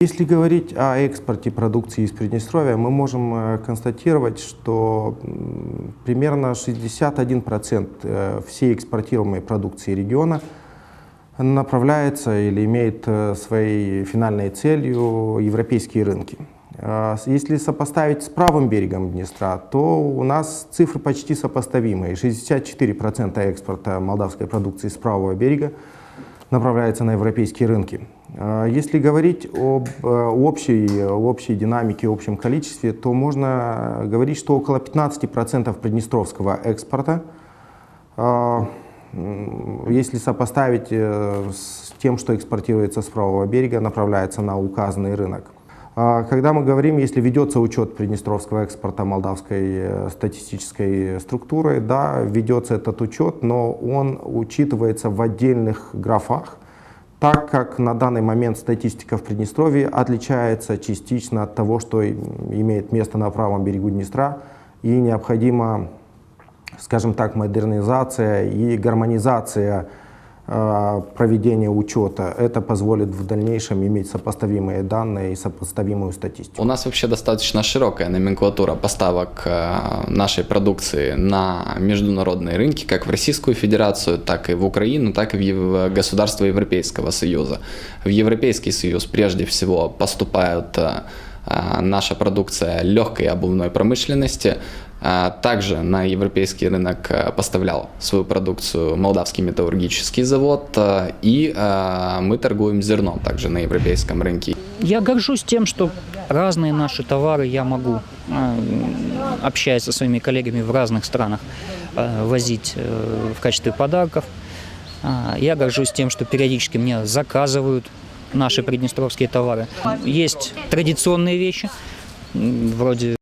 Если говорить о экспорте продукции из Приднестровья, мы можем констатировать, что примерно 61% всей экспортируемой продукции региона направляется или имеет своей финальной целью европейские рынки. Если сопоставить с правым берегом Днестра, то у нас цифры почти сопоставимые. 64% экспорта молдавской продукции с правого берега направляется на европейские рынки. Если говорить об общей динамике, общем количестве, то можно говорить, что около 15% приднестровского экспорта, если сопоставить с тем, что экспортируется с правого берега, направляется на указанный рынок. Когда мы говорим, если ведется учет приднестровского экспорта молдавской статистической структурой, да, ведется этот учет, но он учитывается в отдельных графах, так как на данный момент статистика в Приднестровье отличается частично от того, что имеет место на правом берегу Днестра, и необходима, скажем так, модернизация и гармонизация проведения учета. Это позволит в дальнейшем иметь сопоставимые данные и сопоставимую статистику. У нас вообще достаточно широкая номенклатура поставок нашей продукции на международные рынки, как в Российскую Федерацию, так и в Украину, так и в государства Европейского Союза. В Европейский Союз прежде всего поступает наша продукция легкой обувной промышленности. Также на европейский рынок поставлял свою продукцию Молдавский металлургический завод, и мы торгуем зерном также на европейском рынке. Я горжусь тем, что разные наши товары я могу, общаясь со своими коллегами в разных странах, возить в качестве подарков. Я горжусь тем, что периодически мне заказывают наши приднестровские товары. Есть традиционные вещи, вроде